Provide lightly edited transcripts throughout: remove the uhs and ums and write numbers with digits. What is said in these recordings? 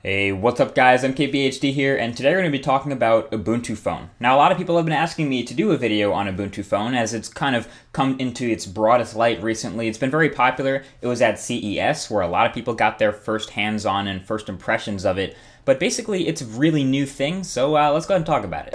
Hey, what's up guys? I'm KPHD here, and today we're going to be talking about Ubuntu Phone. Now, a lot of people have been asking me to do a video on Ubuntu Phone as it's kind of come into its broadest light recently. It's been very popular. It was at CES where a lot of people got their first hands-on and first impressions of it, but basically it's a really new thing, so let's go ahead and talk about it.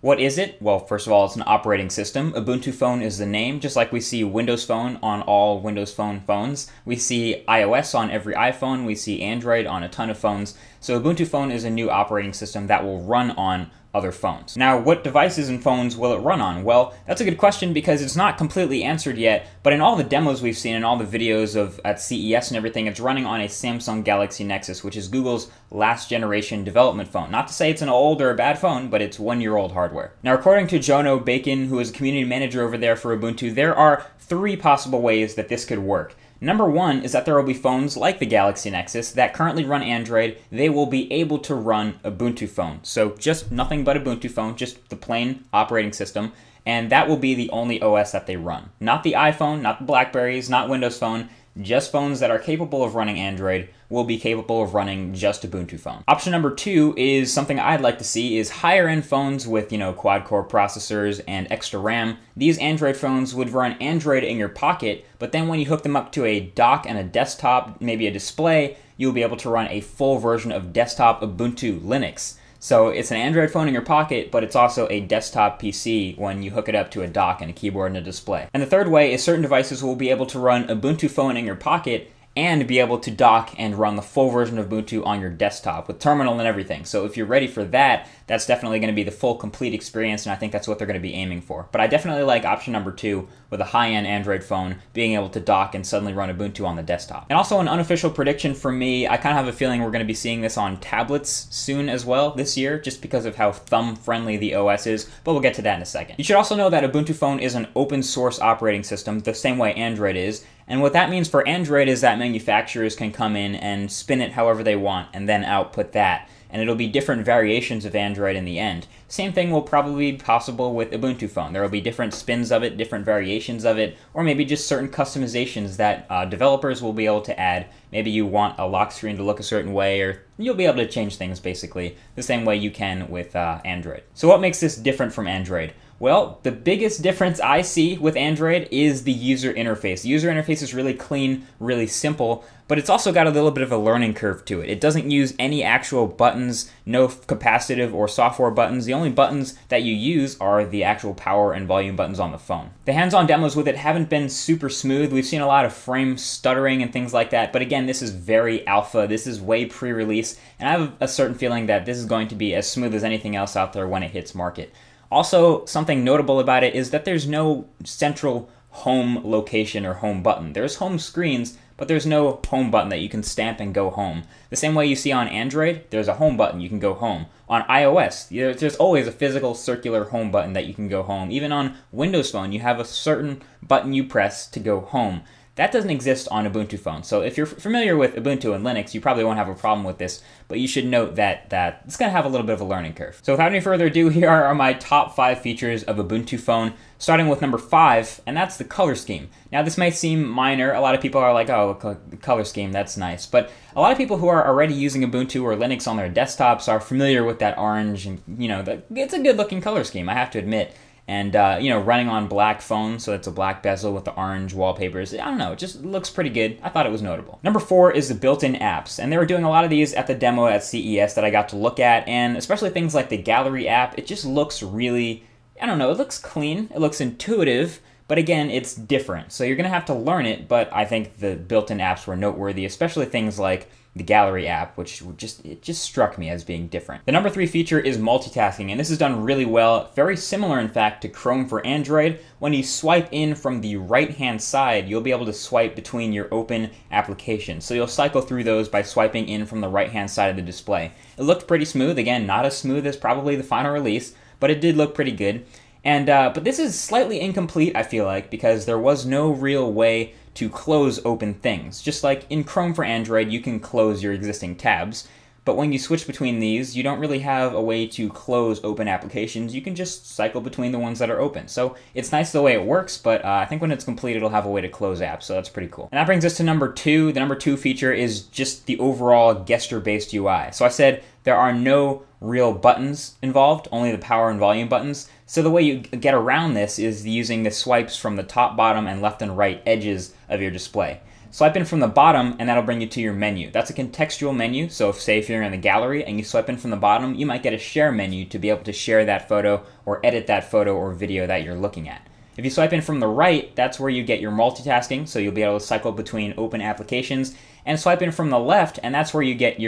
What is it? Well, first of all, it's an operating system. Ubuntu Phone is the name, just like we see Windows Phone on all Windows Phone phones. We see iOS on every iPhone. We see Android on a ton of phones. So Ubuntu Phone is a new operating system that will run on other phones. Now, what devices and phones will it run on? Well, that's a good question because it's not completely answered yet, but in all the demos we've seen and all the videos at CES and everything, it's running on a Samsung Galaxy Nexus, which is Google's last generation development phone. Not to say it's an old or a bad phone, but it's 1-year-old hardware. Now, according to Jono Bacon, who is a community manager over there for Ubuntu, there are 3 possible ways that this could work. Number 1 is that there will be phones like the Galaxy Nexus that currently run Android. They will be able to run Ubuntu Phone. So just nothing but Ubuntu Phone, just the plain operating system, and that will be the only OS that they run. Not the iPhone, not the Blackberries, not Windows Phone, just phones that are capable of running Android will be capable of running just Ubuntu Phone. Option number 2 is something I'd like to see is higher end phones with, quad-core processors and extra RAM. These Android phones would run Android in your pocket, but then when you hook them up to a dock and a desktop, maybe a display, you'll be able to run a full version of desktop Ubuntu Linux. So it's an Android phone in your pocket, but it's also a desktop PC when you hook it up to a dock and a keyboard and a display. And the third way is certain devices will be able to run Ubuntu Phone in your pocket and be able to dock and run the full version of Ubuntu on your desktop with terminal and everything. So if you're ready for that, that's definitely going to be the full complete experience, and I think that's what they're going to be aiming for. But I definitely like option number 2 with a high-end Android phone being able to dock and suddenly run Ubuntu on the desktop. And also an unofficial prediction for me, I kind of have a feeling we're going to be seeing this on tablets soon as well this year, just because of how thumb-friendly the OS is, but we'll get to that in a second. You should also know that Ubuntu Phone is an open-source operating system, the same way Android is, and what that means for Android is that manufacturers can come in and spin it however they want and then output that. And it'll be different variations of Android in the end. Same thing will probably be possible with Ubuntu Phone. There will be different spins of it, different variations of it, or maybe just certain customizations that developers will be able to add. Maybe you want a lock screen to look a certain way, or you'll be able to change things basically the same way you can with Android. So what makes this different from Android? Well, the biggest difference I see with Android is the user interface. The user interface is really clean, really simple, but it's also got a little bit of a learning curve to it. It doesn't use any actual buttons, no capacitive or software buttons. The only buttons that you use are the actual power and volume buttons on the phone. The hands-on demos with it haven't been super smooth. We've seen a lot of frame stuttering and things like that, but again, this is very alpha. This is way pre-release, and I have a certain feeling that this is going to be as smooth as anything else out there when it hits market. Also, something notable about it is that there's no central home location or home button. There's home screens, but there's no home button that you can stamp and go home. The same way you see on Android, there's a home button, you can go home. On iOS, there's always a physical circular home button that you can go home. Even on Windows Phone, you have a certain button you press to go home. That doesn't exist on Ubuntu Phone. So if you're familiar with Ubuntu and Linux, you probably won't have a problem with this, but you should note that it's going to have a little bit of a learning curve. So without any further ado, here are my top 5 features of Ubuntu Phone, starting with number 5, and that's the color scheme. Now this might seem minor. A lot of people are like, oh, the color scheme, that's nice. But a lot of people who are already using Ubuntu or Linux on their desktops are familiar with that orange, and it's a good looking color scheme, I have to admit. And, running on black phone, so it's a black bezel with the orange wallpapers. I don't know, it just looks pretty good. I thought it was notable. Number 4 is the built-in apps. And they were doing a lot of these at the demo at CES that I got to look at. And especially things like the gallery app, it just looks really, it looks clean. It looks intuitive. But again, it's different. So you're going to have to learn it. But I think the built-in apps were noteworthy, especially things like the gallery app, which just struck me as being different. The number 3 feature is multitasking, and this is done really well. Very similar, in fact, to Chrome for Android. When you swipe in from the right-hand side, you'll be able to swipe between your open applications. So you'll cycle through those by swiping in from the right-hand side of the display. It looked pretty smooth. Again, not as smooth as probably the final release, but it did look pretty good. And but this is slightly incomplete, I feel like, because there was no real way to close open things. Just like in Chrome for Android, you can close your existing tabs. But when you switch between these, you don't really have a way to close open applications. You can just cycle between the ones that are open. So it's nice the way it works, but I think when it's complete, it'll have a way to close apps. So that's pretty cool. And that brings us to number 2. The number 2 feature is just the overall gesture-based UI. So I said there are no real buttons involved, only the power and volume buttons. So the way you get around this is using the swipes from the top, bottom, and left and right edges of your display. Swipe in from the bottom and that'll bring you to your menu. That's a contextual menu, so if you're in the gallery and you swipe in from the bottom, you might get a share menu to be able to share that photo or edit that photo or video that you're looking at. If you swipe in from the right, that's where you get your multitasking, so you'll be able to cycle between open applications. And swipe in from the left, and that's where you get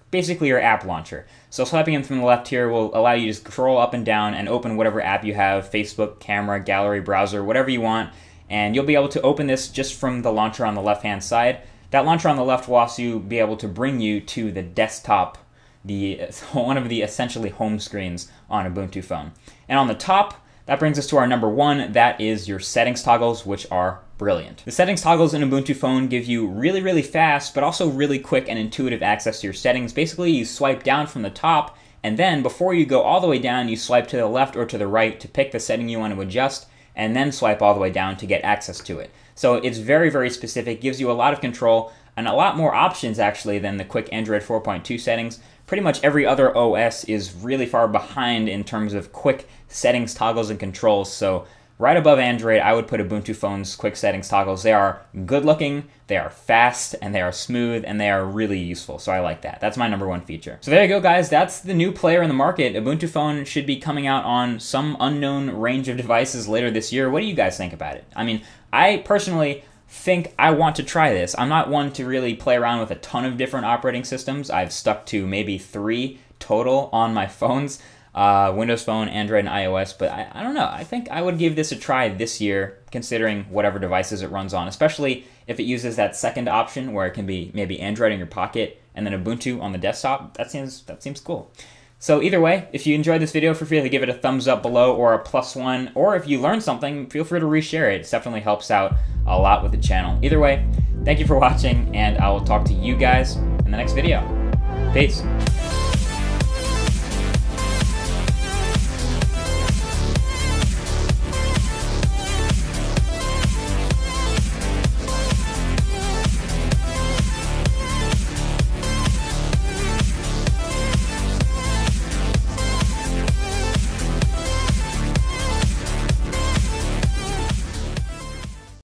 basically your app launcher. So swiping in from the left here will allow you to scroll up and down and open whatever app you have, Facebook, camera, gallery, browser, whatever you want. And you'll be able to open this just from the launcher on the left-hand side. That launcher on the left will also be able to bring you to the desktop, one of the essentially home screens on Ubuntu phone. And on the top, that brings us to our number 1. That is your settings toggles, which are brilliant. The settings toggles in Ubuntu phone give you really, really fast, but also really quick and intuitive access to your settings. Basically, you swipe down from the top, and then before you go all the way down, you swipe to the left or to the right to pick the setting you want to adjust, and then swipe all the way down to get access to it. So it's very, very specific, gives you a lot of control, and a lot more options actually than the quick Android 4.2 settings. Pretty much every other OS is really far behind in terms of quick settings toggles and controls, so right above Android, I would put Ubuntu phone's quick settings toggles. They are good looking, they are fast, and they are smooth, and they are really useful, so I like that. That's my number 1 feature. So there you go, guys. That's the new player in the market. Ubuntu phone should be coming out on some unknown range of devices later this year. What do you guys think about it? I mean, I personally think I want to try this. I'm not one to really play around with a ton of different operating systems. I've stuck to maybe 3 total on my phones. Windows Phone, Android, and iOS, but I don't know. I think I would give this a try this year, considering whatever devices it runs on, especially if it uses that second option where it can be maybe Android in your pocket and then Ubuntu on the desktop. That seems cool. So either way, if you enjoyed this video, feel free to give it a thumbs up below or a +1, or if you learned something, feel free to reshare it. It definitely helps out a lot with the channel. Either way, thank you for watching, and I will talk to you guys in the next video. Peace.